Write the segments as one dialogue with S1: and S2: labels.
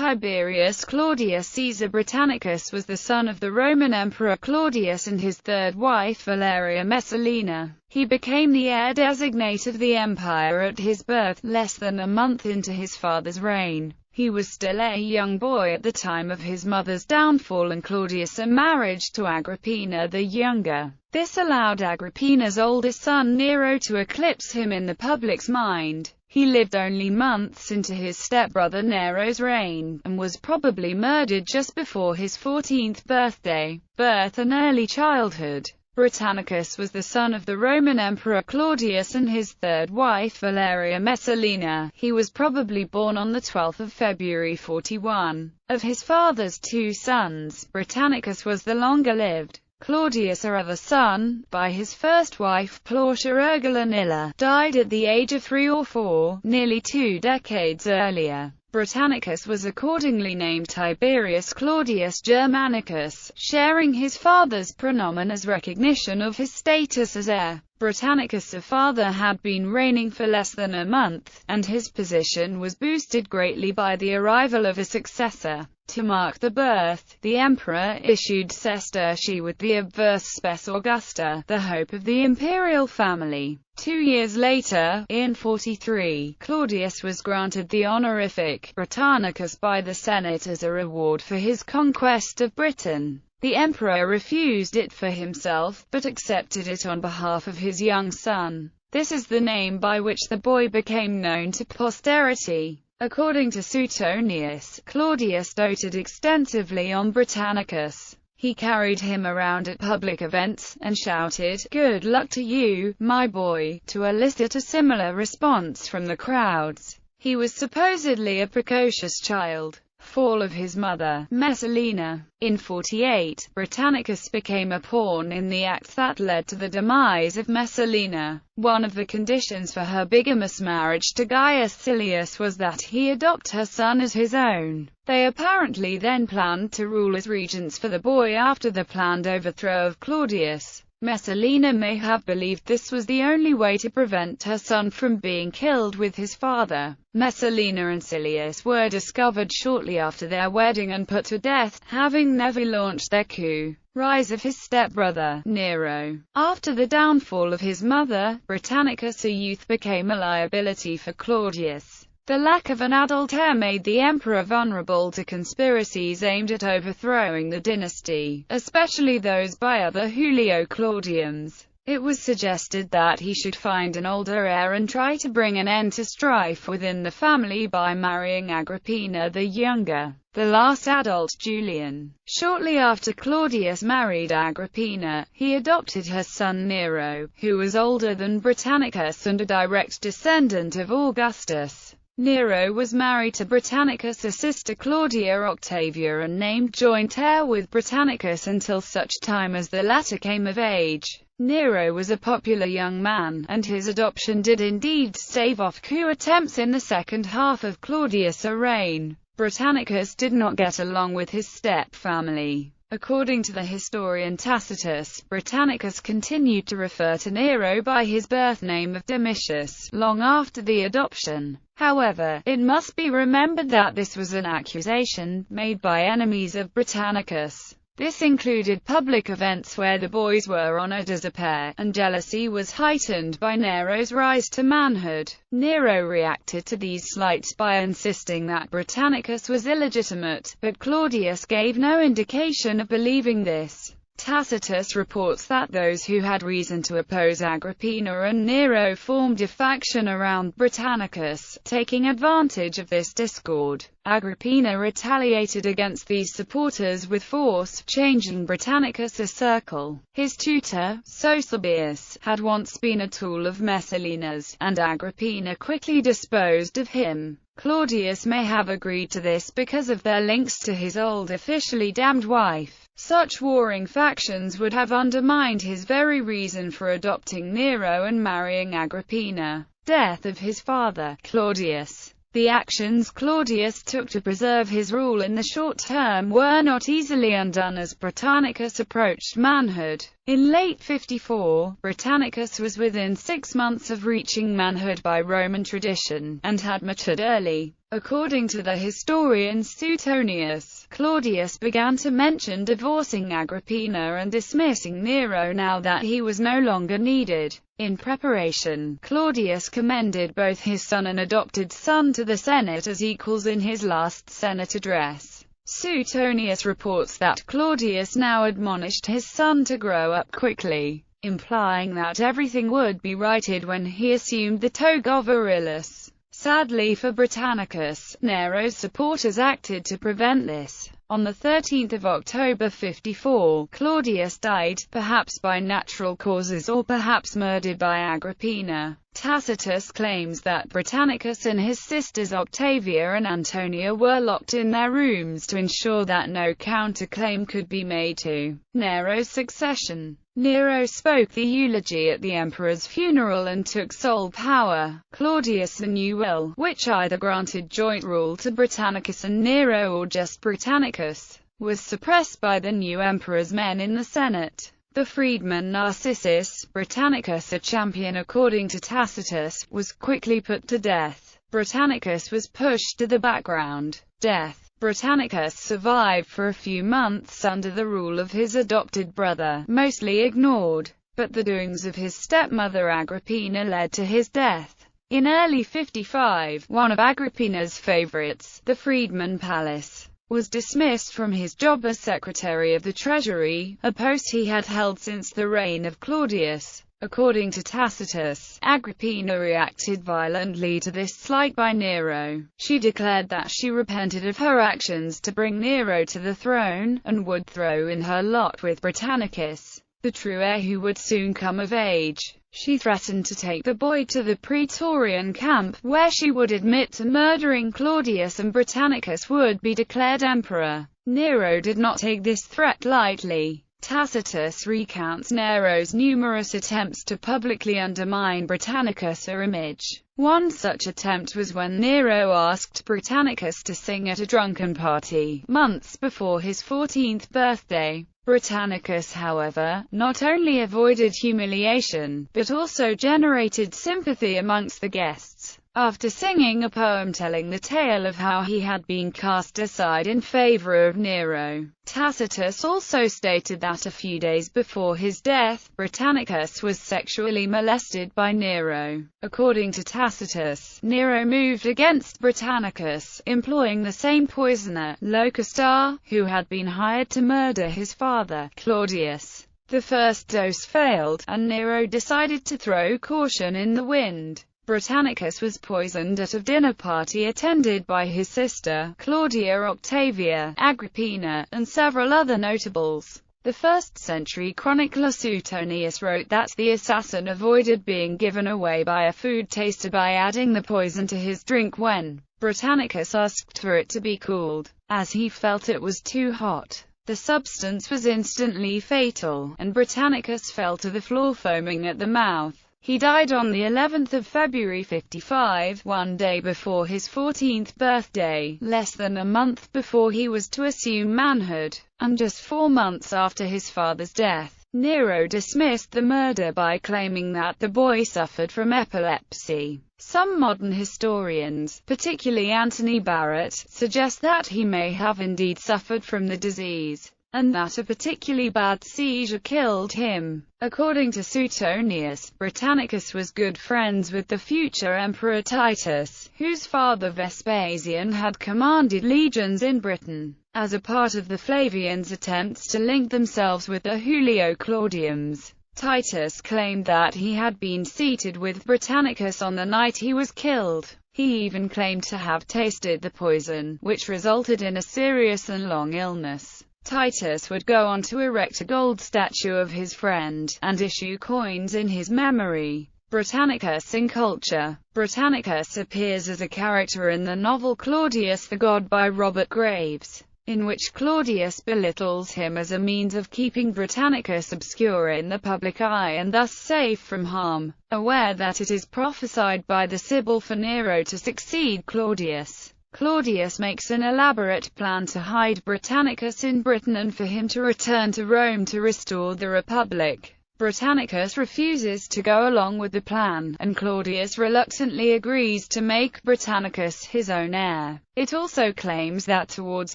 S1: Tiberius Claudius Caesar Britannicus was the son of the Roman Emperor Claudius and his third wife Valeria Messalina. He became the heir designate of the empire at his birth, less than a month into his father's reign. He was still a young boy at the time of his mother's downfall and Claudius' marriage to Agrippina the Younger. This allowed Agrippina's oldest son Nero to eclipse him in the public's mind. He lived only months into his stepbrother Nero's reign, and was probably murdered just before his 14th birthday. Birth and early childhood. Britannicus was the son of the Roman Emperor Claudius and his third wife Valeria Messalina. He was probably born on the 12th of February 41. Of his father's two sons, Britannicus was the longer-lived. Claudius, a other son, by his first wife Plautia Urgulanilla, died at the age of 3 or 4, nearly 2 decades earlier. Britannicus was accordingly named Tiberius Claudius Germanicus, sharing his father's pronomen as recognition of his status as heir. Britannicus' father had been reigning for less than a month, and his position was boosted greatly by the arrival of a successor. To mark the birth, the emperor issued sestertii with the obverse spes Augusta, the hope of the imperial family. 2 years later, in 43, Claudius was granted the honorific Britannicus by the Senate as a reward for his conquest of Britain. The emperor refused it for himself, but accepted it on behalf of his young son. This is the name by which the boy became known to posterity. According to Suetonius, Claudius doted extensively on Britannicus. He carried him around at public events, and shouted, "Good luck to you, my boy," to elicit a similar response from the crowds. He was supposedly a precocious child. Fall of his mother, Messalina. In 48, Britannicus became a pawn in the act that led to the demise of Messalina. One of the conditions for her bigamous marriage to Gaius Silius was that he adopt her son as his own. They apparently then planned to rule as regents for the boy after the planned overthrow of Claudius. Messalina may have believed this was the only way to prevent her son from being killed with his father. Messalina and Silius were discovered shortly after their wedding and put to death, having never launched their coup. Rise of his stepbrother, Nero. After the downfall of his mother, Britannicus, a youth, became a liability for Claudius. The lack of an adult heir made the emperor vulnerable to conspiracies aimed at overthrowing the dynasty, especially those by other Julio-Claudians. It was suggested that he should find an older heir and try to bring an end to strife within the family by marrying Agrippina the Younger, the last adult Julian. Shortly after Claudius married Agrippina, he adopted her son Nero, who was older than Britannicus and a direct descendant of Augustus. Nero was married to Britannicus' sister Claudia Octavia and named joint heir with Britannicus until such time as the latter came of age. Nero was a popular young man, and his adoption did indeed stave off coup attempts in the second half of Claudius' reign. Britannicus did not get along with his step-family. According to the historian Tacitus, Britannicus continued to refer to Nero by his birth name of Domitius, long after the adoption. However, it must be remembered that this was an accusation made by enemies of Britannicus. This included public events where the boys were honored as a pair, and jealousy was heightened by Nero's rise to manhood. Nero reacted to these slights by insisting that Britannicus was illegitimate, but Claudius gave no indication of believing this. Tacitus reports that those who had reason to oppose Agrippina and Nero formed a faction around Britannicus. Taking advantage of this discord, Agrippina retaliated against these supporters with force, changing Britannicus' circle. His tutor, Eusebius, had once been a tool of Messalina's, and Agrippina quickly disposed of him. Claudius may have agreed to this because of their links to his old officially damned wife. Such warring factions would have undermined his very reason for adopting Nero and marrying Agrippina. Death of his father, Claudius. The actions Claudius took to preserve his rule in the short term were not easily undone as Britannicus approached manhood. In late 54, Britannicus was within 6 months of reaching manhood by Roman tradition, and had matured early. According to the historian Suetonius, Claudius began to mention divorcing Agrippina and dismissing Nero now that he was no longer needed. In preparation, Claudius commended both his son and adopted son to the Senate as equals in his last Senate address. Suetonius reports that Claudius now admonished his son to grow up quickly, implying that everything would be righted when he assumed the toga virilis. Sadly for Britannicus, Nero's supporters acted to prevent this. On 13 October 54, Claudius died, perhaps by natural causes or perhaps murdered by Agrippina. Tacitus claims that Britannicus and his sisters Octavia and Antonia were locked in their rooms to ensure that no counterclaim could be made to Nero's succession. Nero spoke the eulogy at the emperor's funeral and took sole power. Claudius' new will, which either granted joint rule to Britannicus and Nero or just Britannicus, was suppressed by the new emperor's men in the Senate. The freedman Narcissus, Britannicus, a champion according to Tacitus, was quickly put to death. Britannicus was pushed to the background. Death. Britannicus survived for a few months under the rule of his adopted brother, mostly ignored, but the doings of his stepmother Agrippina led to his death. In early 55, one of Agrippina's favorites, the freedman Pallas, was dismissed from his job as Secretary of the Treasury, a post he had held since the reign of Claudius. According to Tacitus, Agrippina reacted violently to this slight by Nero. She declared that she repented of her actions to bring Nero to the throne, and would throw in her lot with Britannicus, the true heir who would soon come of age. She threatened to take the boy to the Praetorian camp, where she would admit to murdering Claudius and Britannicus would be declared emperor. Nero did not take this threat lightly. Tacitus recounts Nero's numerous attempts to publicly undermine Britannicus' image. One such attempt was when Nero asked Britannicus to sing at a drunken party, months before his 14th birthday. Britannicus, however, not only avoided humiliation, but also generated sympathy amongst the guests. After singing a poem telling the tale of how he had been cast aside in favor of Nero, Tacitus also stated that a few days before his death, Britannicus was sexually molested by Nero. According to Tacitus, Nero moved against Britannicus, employing the same poisoner, Locustar, who had been hired to murder his father, Claudius. The first dose failed, and Nero decided to throw caution in the wind. Britannicus was poisoned at a dinner party attended by his sister, Claudia Octavia, Agrippina, and several other notables. The 1st-century chronicler Suetonius wrote that the assassin avoided being given away by a food taster by adding the poison to his drink when Britannicus asked for it to be cooled, as he felt it was too hot. The substance was instantly fatal, and Britannicus fell to the floor foaming at the mouth. He died on the 11th of February 55, one day before his 14th birthday, less than a month before he was to assume manhood, and just 4 months after his father's death. Nero dismissed the murder by claiming that the boy suffered from epilepsy. Some modern historians, particularly Anthony Barrett, suggest that he may have indeed suffered from the disease, and that a particularly bad seizure killed him. According to Suetonius, Britannicus was good friends with the future emperor Titus, whose father Vespasian had commanded legions in Britain. As a part of the Flavians' attempts to link themselves with the Julio-Claudians, Titus claimed that he had been seated with Britannicus on the night he was killed. He even claimed to have tasted the poison, which resulted in a serious and long illness. Titus would go on to erect a gold statue of his friend, and issue coins in his memory. Britannicus in culture. Britannicus appears as a character in the novel Claudius the God by Robert Graves, in which Claudius belittles him as a means of keeping Britannicus obscure in the public eye and thus safe from harm. Aware that it is prophesied by the Sibyl for Nero to succeed Claudius, Claudius makes an elaborate plan to hide Britannicus in Britain and for him to return to Rome to restore the Republic. Britannicus refuses to go along with the plan, and Claudius reluctantly agrees to make Britannicus his own heir. It also claims that towards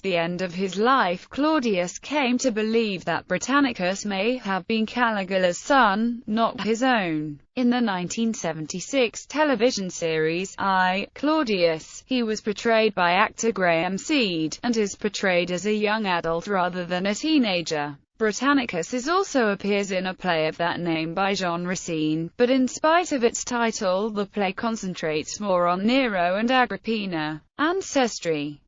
S1: the end of his life Claudius came to believe that Britannicus may have been Caligula's son, not his own. In the 1976 television series, I, Claudius, he was portrayed by actor Graham Seed, and is portrayed as a young adult rather than a teenager. Britannicus also appears in a play of that name by Jean Racine, but in spite of its title, the play concentrates more on Nero and Agrippina ancestry.